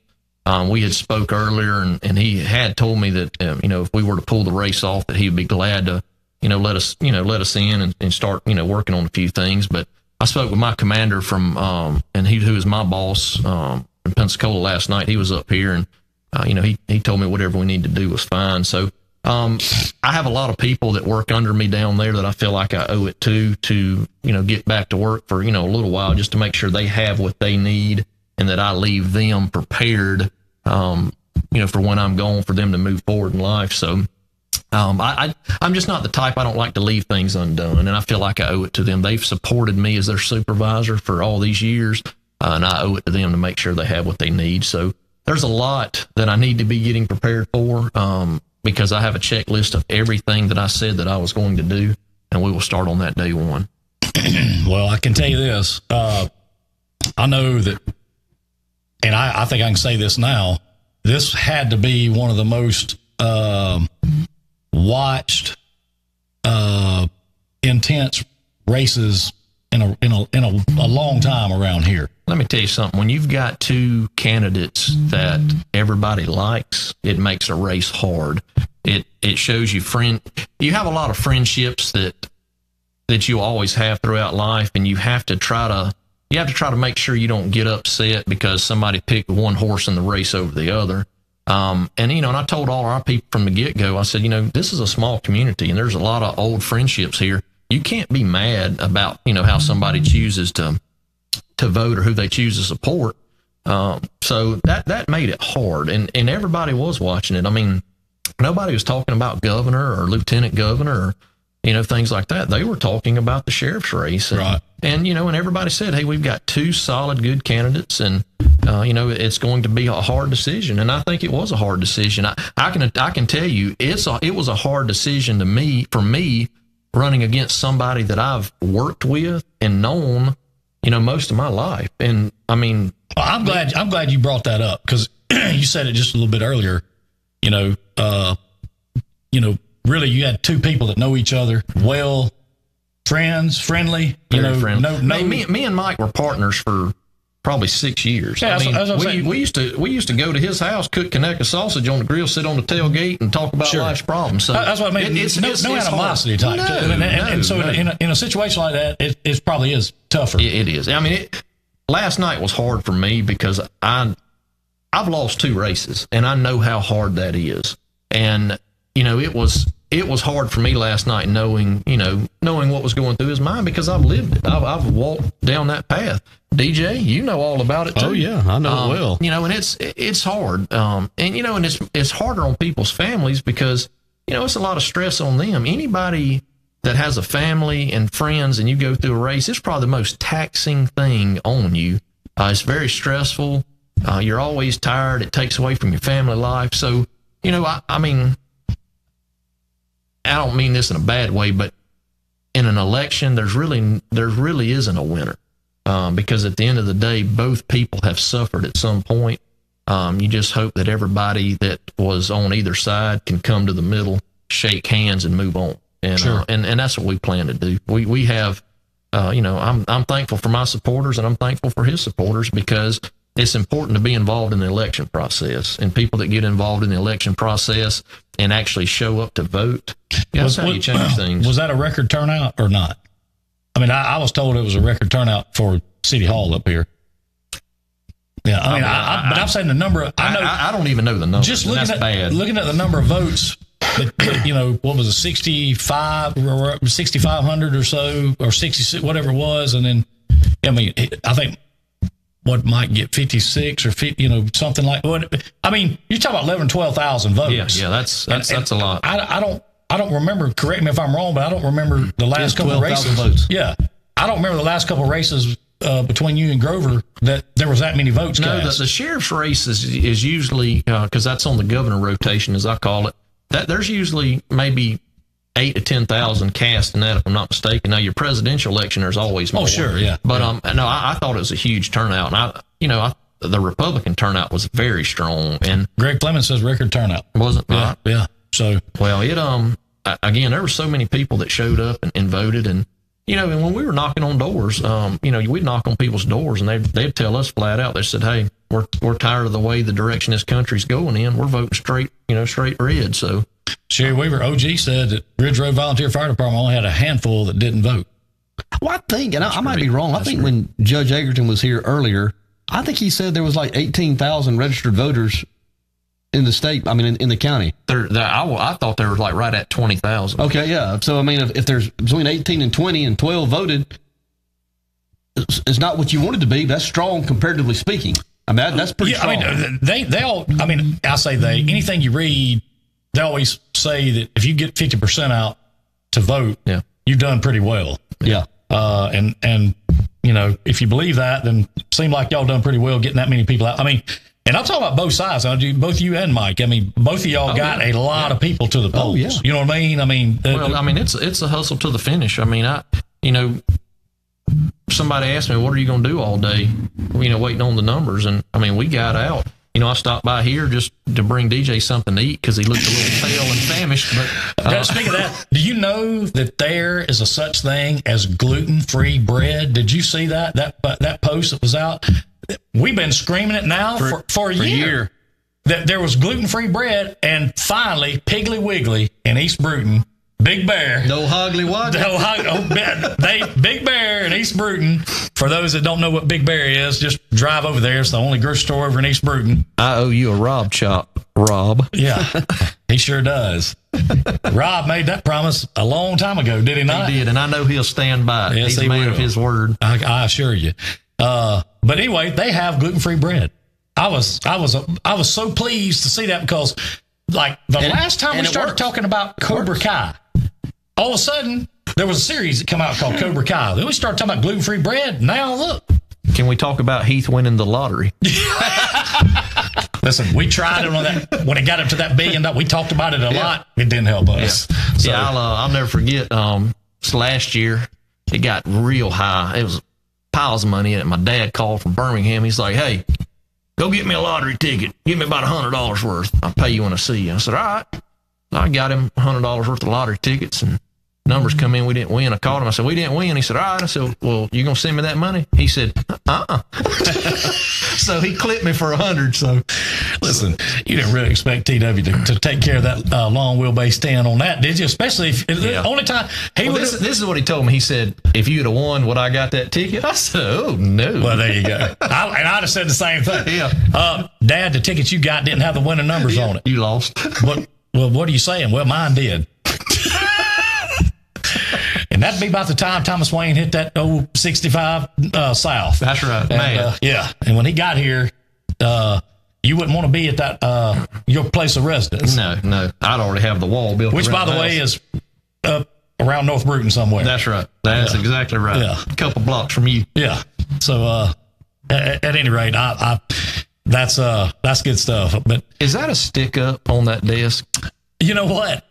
We had spoke earlier, and he had told me that you know, if we were to pull the race off, that he'd be glad to let us in and start working on a few things. But I spoke with my commander from and who is my boss in Pensacola last night. He was up here, and he told me whatever we need to do was fine. So I have a lot of people that work under me down there that I feel like I owe it to get back to work for a little while, just to make sure they have what they need, and that I leave them prepared for when I'm gone, for them to move forward in life. So I'm just not the type. I don't like to leave things undone, and I feel like I owe it to them. They've supported me as their supervisor for all these years, and I owe it to them to make sure they have what they need. So there's a lot that I need to be getting prepared for, because I have a checklist of everything that I said that I was going to do, and we will start on that day one. Well, I can tell you this. I know that, and I think I can say this now, this had to be one of the most watched, intense races in a long time around here. Let me tell you something. When you've got two candidates that everybody likes, it makes a race hard. It shows you you have a lot of friendships that you always have throughout life, and you have to try to you have to try to make sure you don't get upset because somebody picked one horse in the race over the other. And I told all our people from the get-go, I said, this is a small community and there's a lot of old friendships here. You can't be mad about, how somebody chooses to vote or who they choose to support. So that made it hard, and everybody was watching it. I mean, nobody was talking about governor or lieutenant governor or, things like that. They were talking about the sheriff's race. And, right. And, and everybody said, hey, we've got two solid, good candidates, and, it's going to be a hard decision. And I think it was a hard decision. I can tell you it was a hard decision for me running against somebody that I've worked with and known, most of my life. And I mean, I'm glad you brought that up, because you said it just a little bit earlier. Really, you had two people that know each other well, friendly. Very friendly. No. Me and Mike were partners for probably 6 years. Yeah, we used to go to his house, cook Conecuh sausage on the grill, sit on the tailgate, and talk about life's problems. So that's what I mean. It's no animosity type. And so in a situation like that, it probably is tougher. It is. I mean, last night was hard for me because I've lost 2 races, and I know how hard that is. And it was hard for me last night knowing what was going through his mind, because I've lived it. I've walked down that path. DJ, you know all about it too. Oh yeah, I know it well. And it's hard. And it's harder on people's families because it's a lot of stress on them. Anybody that has a family and friends and you go through a race, it's probably the most taxing thing on you. It's very stressful. You're always tired. It takes away from your family life. So, I mean, I don't mean this in a bad way, but in an election, there really isn't a winner, because at the end of the day, both people have suffered at some point. You just hope that everybody that was on either side can come to the middle, shake hands, and move on. And sure. And that's what we plan to do. We have, I'm thankful for my supporters, and I'm thankful for his supporters, because it's important to be involved in the election process, and people that get involved in the election process and actually show up to vote. That's how you change things. Was that a record turnout or not? I mean, I was told it was a record turnout for City Hall up here. Yeah, but I'm saying the number. I don't even know the number. Just looking at the number of votes. What was it, 6,500 or so, or 66, whatever it was, and then I think what might get 56 or 50, something like what. I mean, you're talking about 11,000, 12,000 votes. Yeah, that's a lot. I don't remember. Correct me if I'm wrong, but I don't remember the last couple of races. Votes. Yeah, I don't remember the last couple of races between you and Grover that there was that many votes. No, the sheriff's race is usually, because that's on the governor rotation, as I call it. That there's usually maybe 8,000 to 10,000 cast in that, if I'm not mistaken. Now, your presidential election, there's always more. Oh, sure, yeah. But I thought it was a huge turnout, and the Republican turnout was very strong. And Greg Clemens says record turnout. Wasn't right? Yeah. So it again, there were so many people that showed up and voted, and and when we were knocking on doors, we'd knock on people's doors, and they'd tell us flat out. They said, "Hey, we're tired of the way the direction this country's going in. We're voting straight red." So Sherry Weaver, OG, said that Ridge Road Volunteer Fire Department only had a handful that didn't vote. Well, I think, and I might be wrong, I think when Judge Egerton was here earlier, I think he said there was like 18,000 registered voters in the state. I mean, in the county. I thought there was like right at 20,000. Okay, yeah. So I mean, if there's between 18 and 20 and 12 voted, it's not what you want it to be. That's strong, comparatively speaking. I mean, that's pretty strong. I mean, they all. I mean, I say they. Anything you read, they always say that if you get 50% out to vote, you've done pretty well. Yeah. And if you believe that, then it seemed like y'all done pretty well getting that many people out. I mean. And I'm talking about both sides. Both you and Mike. I mean, both of y'all got a lot of people to the polls. Yeah. You know what I mean? It's a hustle to the finish. I mean, somebody asked me, "What are you going to do all day?" Waiting on the numbers, and I mean, we got out. I stopped by here just to bring DJ something to eat because he looked a little pale and famished. But speaking of that, do you know that there is a such thing as gluten-free bread? Did you see that post that was out? We've been screaming it now for a year. That there was gluten-free bread, and finally, Piggly Wiggly in East Bruton Big Bear. No Hoggly Woggly. Big Bear in East Bruton. For those that don't know what Big Bear is, just drive over there. It's the only grocery store over in East Bruton. I owe you a Rob chop, Rob. Yeah, he sure does. Rob made that promise a long time ago, did he not? He did, and I know he'll stand by it. Yes, He's a man of his word. I assure you. But anyway, they have gluten-free bread. I was so pleased to see that because, like, last time we started talking about Cobra Kai, all of a sudden there was a series that came out called Cobra Kai. Then we started talking about gluten-free bread. Now look. Can we talk about Heath winning the lottery? Listen, we tried it on that when it got up to that $1 billion. We talked about it a lot. It didn't help us. Yeah, So, I'll never forget. Last year it got real high. It was piles of money in it. My dad called from Birmingham. He's like, "Hey, go get me a lottery ticket. Give me about $100 worth. I'll pay you when I see you." I said, "All right." I got him $100 worth of lottery tickets, and numbers come in. We didn't win. I called him. I said, "We didn't win." He said, "All right." I said, "Well, you gonna send me that money?" He said, So he clipped me for $100. So listen, you didn't really expect TW to take care of that long wheelbase stand on that, did you? Especially if the only time this is what he told me. He said, "If you'd have won, would I got that ticket?" I said, "Oh no." Well, there you go. And I'd have said the same thing. Yeah. Dad, the tickets you got didn't have the winning numbers on it. You lost. Well, what are you saying? Well, mine did. And that'd be about the time Thomas Wayne hit that old 65 south. That's right. And, yeah. And when he got here, you wouldn't want to be at that your place of residence. No. I'd already have the wall built. Which, by the way, is up around North Bruton somewhere. That's right. That's exactly right. Yeah. A couple blocks from you. Yeah. So at any rate, that's good stuff. But is that a stick up on that desk? You know what?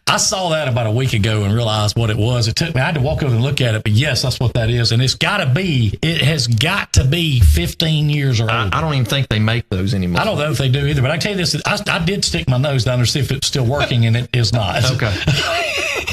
I saw that about a week ago and realized what it was. It took me, I had to walk over and look at it, but yes, that's what that is. And it has got to be 15 years or older. I don't even think they make those anymore. I don't know if they do either, but I tell you this, I did stick my nose down there to see if it's still working, and it is not. Okay.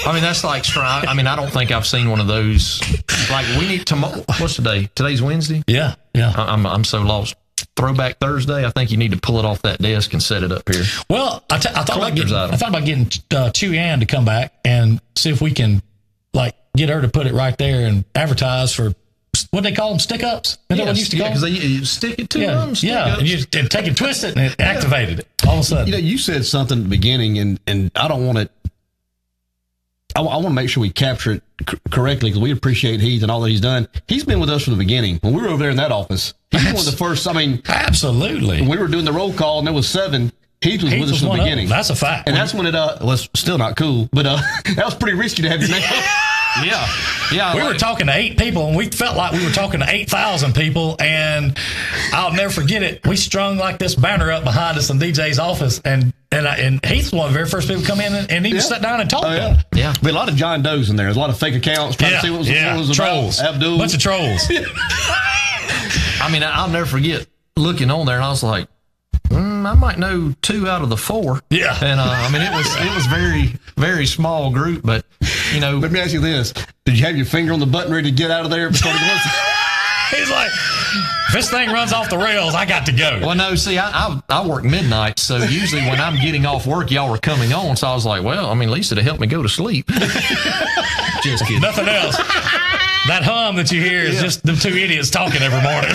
I mean, that's like, I don't think I've seen one of those. Like, we need tomorrow. What's today? Today's Wednesday? Yeah. I'm so lost. Throwback Thursday, I think you need to pull it off that desk and set it up here. Well, I thought about getting Chewy Ann to come back and see if we can, like, get her to put it right there and advertise for, what do they call them, stick-ups? Is that what used to call them? Because you stick it to them. Yeah, and you take it, twist it, and it activated it all of a sudden. You know, you said something at the beginning, and I don't want it. I want to make sure we capture it correctly because we appreciate Heath and all that he's done. He's been with us from the beginning. When we were over there in that office, he was one of the first. I mean, absolutely. When we were doing the roll call and there was 7, Heath was with us from the beginning. That's a fact. And that's when it was still not cool, but that was pretty risky to have your name. Yeah. We were talking to 8 people, and we felt like we were talking to 8,000 people. And I'll never forget it. We strung like this banner up behind us in DJ's office, and Heath's one of the very first people to come in, and he just sat down and talked. Yeah. But a lot of John Does in there. There's a lot of fake accounts trying to see what was trolls. about. Abdul. Bunch of trolls. I mean, I'll never forget looking on there, and I was like, I might know 2 out of the 4. Yeah. And I mean, it was very, very small group, but you know. Let me ask you this: did you have your finger on the button ready to get out of there before the goes? He's like, if this thing runs off the rails, I got to go. Well, no, see, I work midnight, so usually when I'm getting off work, y'all were coming on. So I was like, well, I mean, at least it'll help me go to sleep. Just kidding. Nothing else. That hum that you hear is just them 2 idiots talking every morning.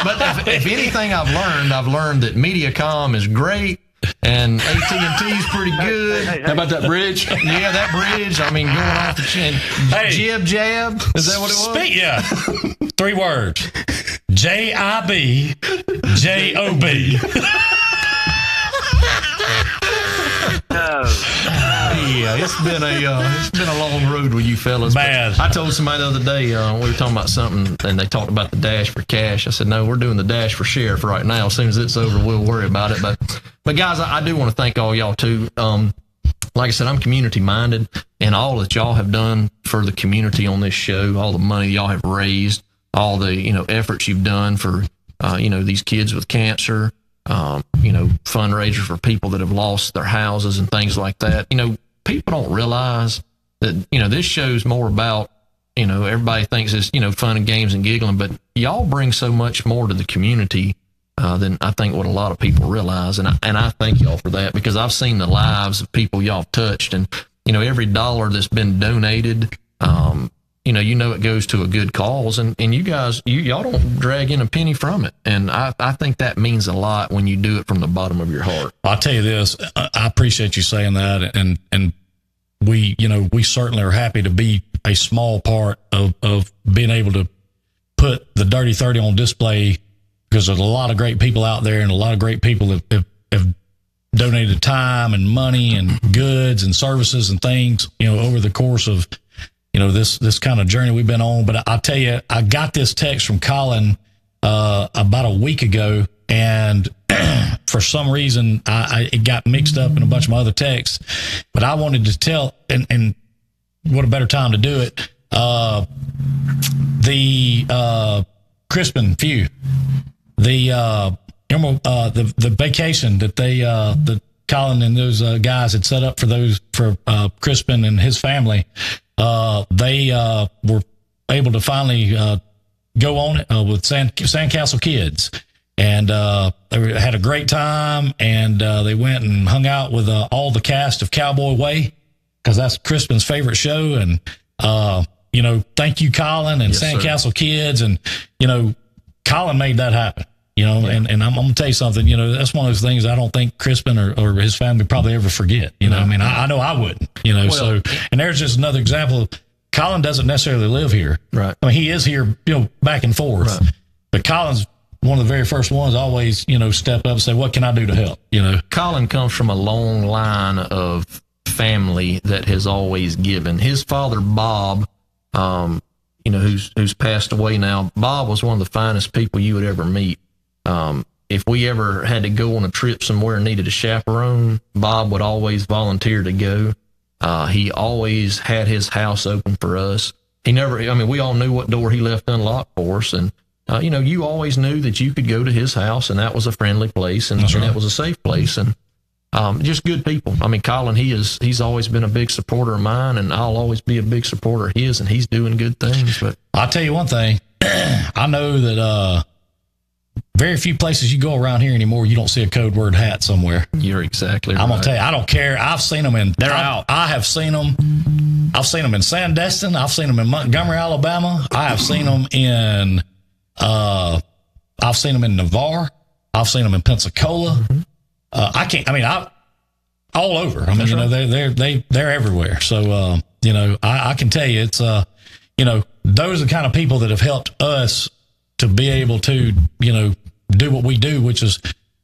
But if anything I've learned that Mediacom is great and AT&T is pretty good. How about that bridge? Yeah, that bridge. I mean, going off the chin. Hey, jib. Is that what it was? Yeah. 3 words. JIB JOB. Yeah, it's been a long road with you fellas. Bad. I told somebody the other day we were talking about something, and they talked about the dash for cash. I said, no, we're doing the dash for sheriff right now. As soon as it's over, we'll worry about it. But guys, I do want to thank all y'all too. Like I said, I'm community minded, and all that y'all have done for the community on this show, all the money y'all have raised, all the efforts you've done for these kids with cancer. Fundraisers for people that have lost their houses and things like that. People don't realize that, this show's more about, everybody thinks it's, fun and games and giggling, but y'all bring so much more to the community than I think what a lot of people realize. And I thank y'all for that, because I've seen the lives of people y'all have touched. And, every dollar that's been donated, it goes to a good cause, and you guys, y'all don't drag in a penny from it. And I think that means a lot when you do it from the bottom of your heart. I'll tell you this, I appreciate you saying that. And we certainly are happy to be a small part of being able to put the Dirty 30 on display, because there's a lot of great people out there, and a lot of great people have donated time and money and goods and services and things, over the course of, this kind of journey we've been on. But I'll tell you, I got this text from Colin about a week ago, and for some reason it got mixed up in a bunch of my other texts. But I wanted to tell, and what a better time to do it. The Crispin few, the vacation that that Colin and those guys had set up for Crispin and his family. They were able to finally go on it with Sandcastle Kids, and they had a great time. And they went and hung out with all the cast of Cowboy Way, because that's Crispin's favorite show. And thank you, Colin, and Yes, Sandcastle Kids, and Colin made that happen. And I'm gonna tell you something. That's one of those things I don't think Crispin or his family probably ever forget. I know I wouldn't. So, and there's just another example. Colin doesn't necessarily live here. Right. I mean, he is here, back and forth. Right. But Colin's one of the very first ones always, step up and say, "What can I do to help?" Colin comes from a long line of family that has always given. His father, Bob, who's passed away now. Bob was one of the finest people you would ever meet. If we ever had to go on a trip somewhere and needed a chaperone, Bob would always volunteer to go. He always had his house open for us. We all knew what door he left unlocked for us. And, you always knew that you could go to his house and that was a friendly place, and that was a safe place. And, just good people. Colin, he's always been a big supporter of mine, and I'll always be a big supporter of his, and he's doing good things. But I'll tell you one thing. I know that, very few places you go around here anymore, you don't see a code word hat somewhere. You're exactly right. I'm going to tell you, I don't care. I've seen them out. I have seen them. I've seen them in Sandestin. I've seen them in Montgomery, Alabama. I have seen them in, Navarre. I've seen them in Pensacola. All over. They're everywhere. So, I can tell you, it's, those are the kind of people that have helped us to be able to, do what we do, which is,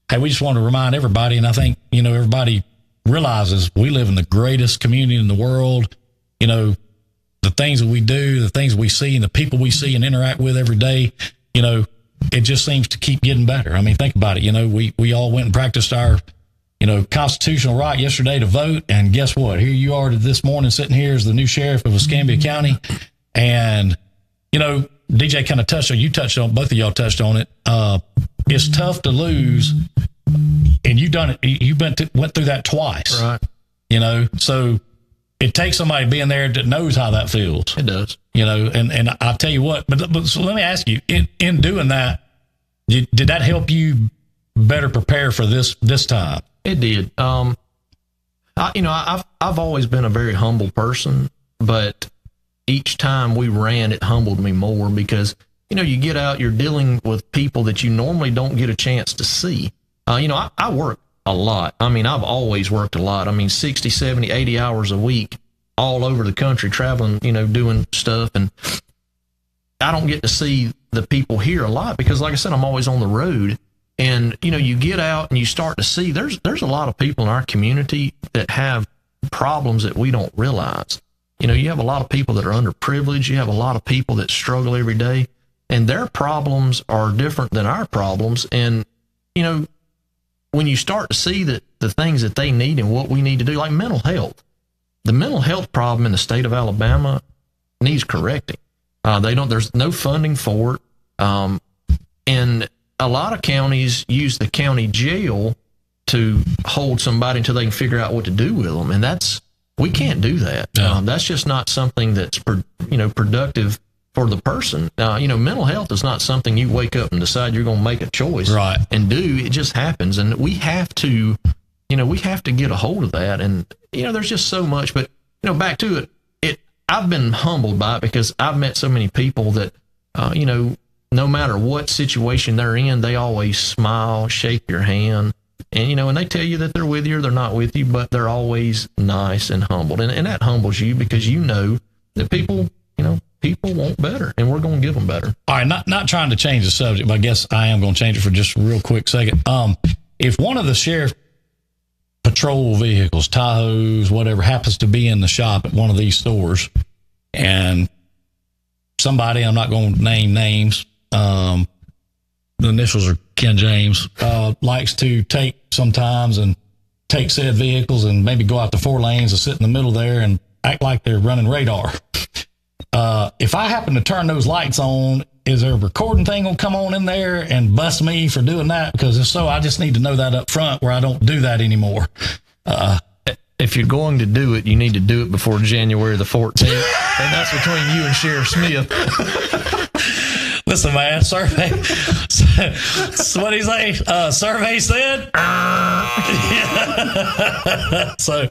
hey, we just want to remind everybody. And I think, everybody realizes we live in the greatest community in the world. The things that we do, the things we see, and the people we see and interact with every day, it just seems to keep getting better. Think about it. We all went and practiced our, constitutional right yesterday to vote. And guess what? Here you are this morning sitting here as the new sheriff of Escambia County. And, DJ kind of both of y'all touched on it. It's tough to lose, and you've done it. You went through that twice, right? So it takes somebody being there that knows how that feels. It does, And I'll tell you what. But so let me ask you: in doing that, did that help you better prepare for this time? It did. I've always been a very humble person, but each time we ran, it humbled me more, because you get out, you're dealing with people that you normally don't get a chance to see. I work a lot. I've always worked a lot. 60, 70, 80 hours a week all over the country, traveling, doing stuff. And I don't get to see the people here a lot because, like I said, I'm always on the road. And, you get out and you start to see there's a lot of people in our community that have problems that we don't realize. You have a lot of people that are underprivileged. You have a lot of people that struggle every day, and their problems are different than our problems. And, when you start to see that the things that they need and what we need to do, like mental health, the mental health problem in the state of Alabama needs correcting. There's no funding for it. And a lot of counties use the county jail to hold somebody until they can figure out what to do with them. And we can't do that. No. That's just not something that's, productive for the person. Mental health is not something you wake up and decide you're going to make a choice and do. It just happens. And we have to get a hold of that. And, there's just so much. But back to it, I've been humbled by it because I've met so many people that, no matter what situation they're in, they always smile, shake your hand, and, and they tell you that they're with you or they're not with you, but they're always nice and humbled. And that humbles you because you know that people want better, and we're going to give them better. All right, not trying to change the subject, but I guess I am going to change it for just a real quick second. If one of the sheriff patrol vehicles, Tahoes, whatever, happens to be in the shop at one of these stores, and somebody, I'm not going to name names, the initials are Ken James, likes to take sometimes and take said vehicles and maybe go out to 4 lanes and sit in the middle there and act like they're running radar. If I happen to turn those lights on, is there a recording thing going to come on in there and bust me for doing that? Because if so, I just need to know that up front where I don't do that anymore. If you're going to do it, you need to do it before January the 14th. And that's between you and Sheriff Smith. Listen, man, survey. So what do you say? Survey said? So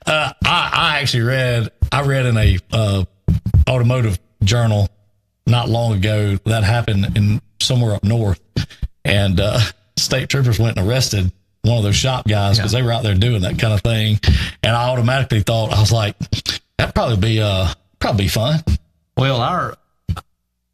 I actually read in a automotive journal not long ago that happened in somewhere up north, and state troopers went and arrested one of those shop guys because they were out there doing that kind of thing, and I automatically thought, I was like, that'd probably be fun. Well, I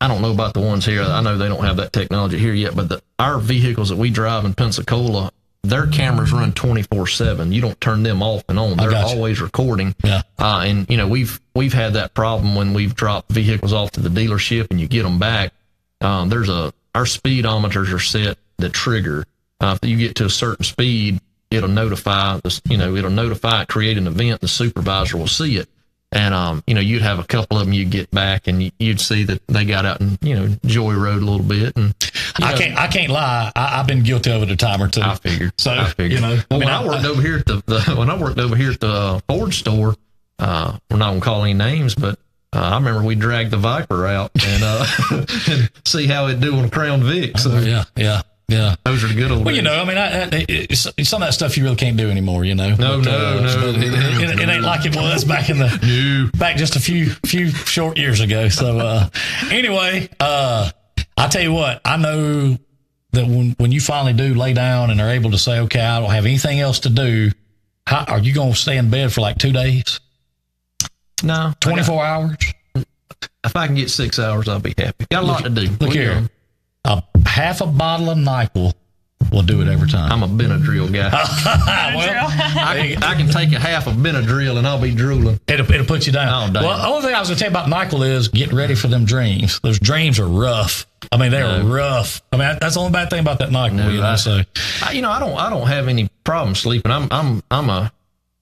don't know about the ones here. I know they don't have that technology here yet, but our vehicles that we drive in Pensacola, their cameras run 24/7. You don't turn them off and on. They're always recording. Yeah. And we've had that problem when we've dropped vehicles off to the dealership and you get them back. Our speedometers are set to trigger. If you get to a certain speed, it'll notify create an event. The supervisor will see it. And, you'd have a couple of them you'd get back and you'd see that they got out and, joyrode a little bit. And I can't lie. I've been guilty of it a time or two. I figured. Well, when I worked over here at the Ford store, we're not going to call any names, but I remember we dragged the Viper out and, and see how it'd do on a Crown Vic. So Yeah. Those are the good old days. Some of that stuff you really can't do anymore, No. It ain't like it was back back just a few short years ago. So, anyway, I tell you what, I know that when you finally do lay down and are able to say, okay, I don't have anything else to do, how are you going to stay in bed for like 2 days? No. 24 hours? If I can get 6 hours, I'll be happy. Got a lot to do. Look here. Half a bottle of NyQuil will do it every time. I'm a Benadryl guy. I can take a half of Benadryl and I'll be drooling. It'll put you down. Oh, well, the only thing I was going to tell you about NyQuil is get ready for them dreams. Those dreams are rough. I mean, they're rough. I mean, that's the only bad thing about that NyQuil. I don't have any problem sleeping. I'm a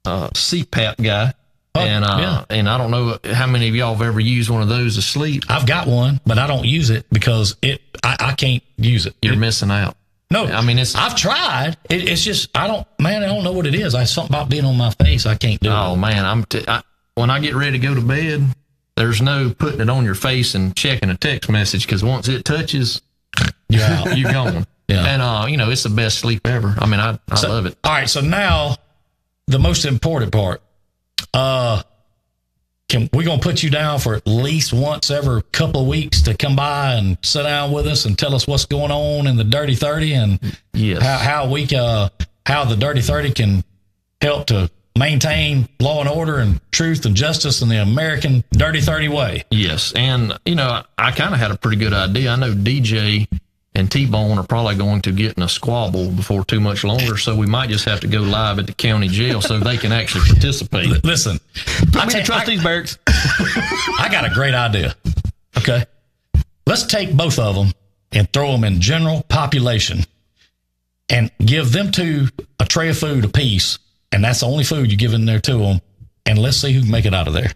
CPAP guy. And I don't know how many of y'all have ever used one of those to sleep. I've got one, but I don't use it because I can't use it. You're missing out. No, I mean I've tried. It's just I don't know what it is. Something about being on my face. I can't do it. Oh man, when I get ready to go to bed, there's no putting it on your face and checking a text message because once it touches, you're out. You're gone. Yeah. And it's the best sleep ever. I mean, I love it. All right, so now the most important part. We're going to put you down for at least once every couple of weeks to come by and sit down with us and tell us what's going on in the Dirty 30 and how the Dirty 30 can help to maintain law and order and truth and justice in the American Dirty 30 way. Yes. And, I kind of had a pretty good idea. I know DJ and T-Bone are probably going to get in a squabble before too much longer, so we might just have to go live at the county jail so they can actually participate. Listen, I trust these barracks. I got a great idea. Okay, let's take both of them and throw them in general population and give them two a tray of food apiece, and that's the only food you give in there to them, and let's see who can make it out of there.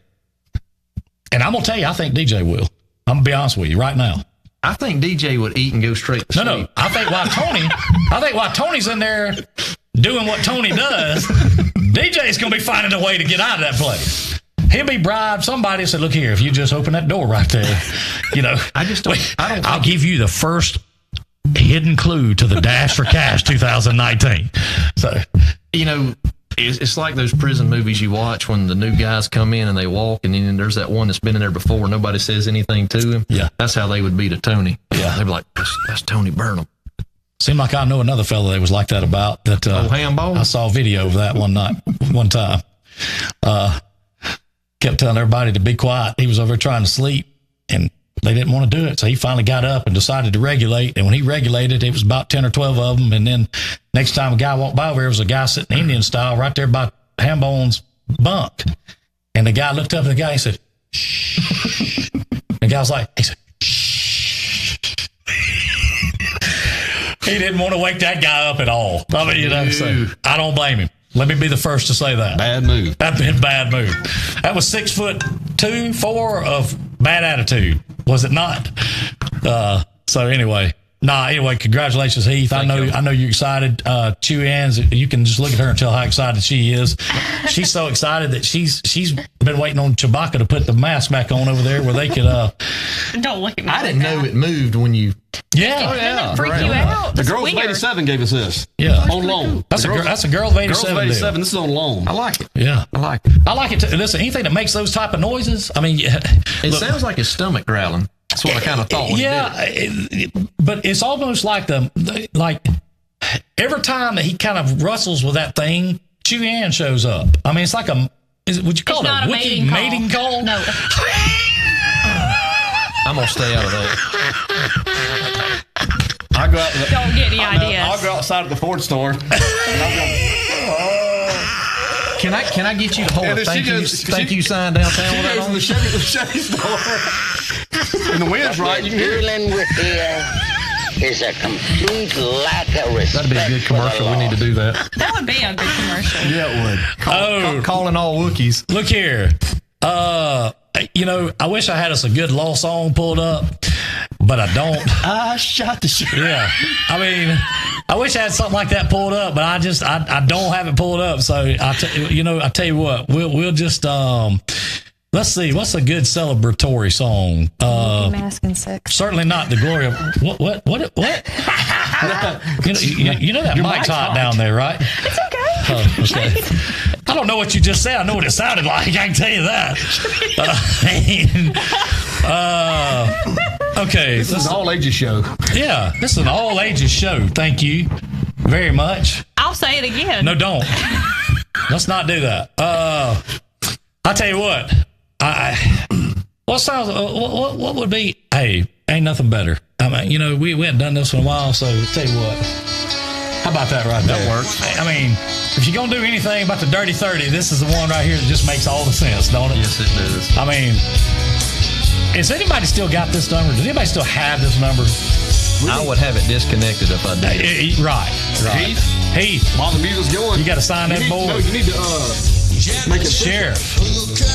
And I'm gonna tell you, I think DJ will. I'm gonna be honest with you right now. I think DJ would eat and go straight to sleep. No. I think while Tony's in there doing what Tony does, DJ's going to be finding a way to get out of that place. He'll be bribed. Somebody said, look here, if you just open that door right there, I'll give you the first hidden clue to the Dash for Cash 2019. So, It's like those prison movies you watch when the new guys come in and they walk, and then there's that one that's been in there before. Nobody says anything to him. Yeah. That's how they would be to Tony. Yeah. They'd be like, that's Tony Burnham. Seemed like I know another fella that was like that about that. Hambone? I saw a video of that one time. Kept telling everybody to be quiet. He was over there trying to sleep, and they didn't want to do it. So he finally got up and decided to regulate. And when he regulated, it was about 10 or 12 of them. And then next time a guy walked by over there was a guy sitting Indian style right there by Hambone's bunk. And the guy looked up at the guy and said, shh. The guy was like, shh. He didn't want to wake that guy up at all. I mean, so I don't blame him. Let me be the first to say that. Bad move. That's been bad move. That was 6'2", 4 of bad attitude, was it not? So anyway, congratulations, Heath. I know you're excited. Chewy Ann's, you can just look at her and tell how excited she is. She's so excited that she's been waiting on Chewbacca to put the mask back on over there where they could. Don't look at me. I didn't know it moved when you. Yeah. Oh, yeah. Doesn't it freak you out? The That's girls of weird. 87 gave us this. Yeah. On loan. That's a girl of 87. Girls of 87. Deal. This is on loan. I like it. Yeah. I like it. I like it too. Listen, anything that makes those type of noises, I mean, It sounds like his stomach growling. That's what I kind of thought. When he did it. But it's almost like like every time that he kind of rustles with that thing, Chewy Ann shows up. I mean, it's like would you call it a wiki mating call? No. I'm going to stay out of that. I go out. Don't get any ideas. I'll go outside of the Ford store. And Can I get you to hold a thank you sign downtown with that on? the Chevy store. And the wind's right. You can hear it. Dealing with here is a complete lack of respect. That'd be a good commercial. We need to do that. That would be a good commercial. Yeah, it would. Calling all Wookiees. Look here. I wish I had us a good law song pulled up, but I don't. I shot the shit. Yeah. I mean, I wish I had something like that pulled up, but I don't have it pulled up. So I tell you what, we'll just let's see, what's a good celebratory song? Mask and Sex. Certainly not the glory of what? you know that mic's hot down there, right? It's okay. Oh, okay. I don't know what you just said. I know what it sounded like. I can tell you that. Okay. This is an all ages show. Yeah, this is an all ages show. Thank you very much. I'll say it again. No, don't. Let's not do that. I'll tell you what. What would be? Hey, ain't nothing better. I mean, we hadn't done this in a while, so tell you what. How about that right there? That works. I mean, if you're going to do anything about the Dirty 30, this is the one right here that just makes all the sense, don't it? Yes, it does. I mean, has anybody still got this number? Does anybody still have this number? I would have it disconnected if I did. Right. Heath. While the music's going, You got to sign that board. No, you need to make it Sheriff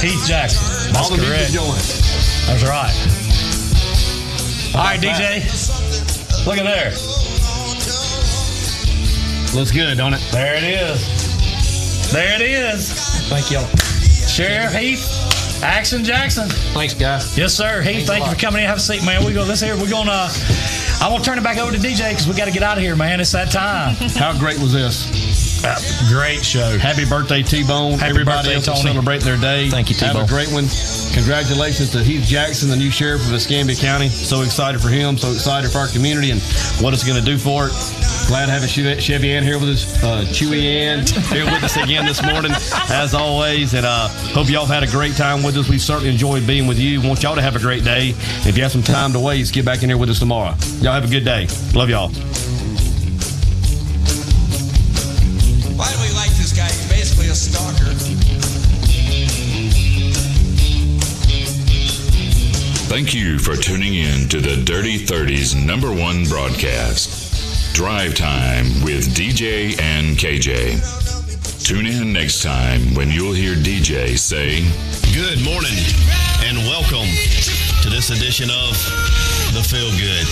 Heath Jackson. That's While the music's correct. going. That's right. All right, DJ. Look at there. Looks good, don't it? There it is. There it is. Thank y'all. Sheriff Heath, Action Jackson. Thanks, guys. Yes, sir. Heath, thank you for coming in. Have a seat, man. I'm going to turn it back over to DJ because we got to get out of here, man. It's that time. How great was this? Great show. Happy birthday, T-Bone. Happy Everybody birthday, else is Tony. celebrating their day. Thank you, T-Bone. Have a great one. Congratulations to Heath Jackson, the new sheriff of Escambia County. So excited for him. So excited for our community and what it's going to do for it. Glad to have a Chevy Ann here with us. Chewy Ann here with us again this morning, as always. And hope y'all have had a great time with us. We certainly enjoyed being with you. Want y'all to have a great day. If you have some time to waste, get back in here with us tomorrow. Y'all have a good day. Love y'all. Why do we like this guy? He's basically a stalker. Thank you for tuning in to the Dirty 30's #1 broadcast, Drive Time with DJ and KJ. Tune in next time when you'll hear DJ say, Good morning and welcome to this edition of The Feel Good.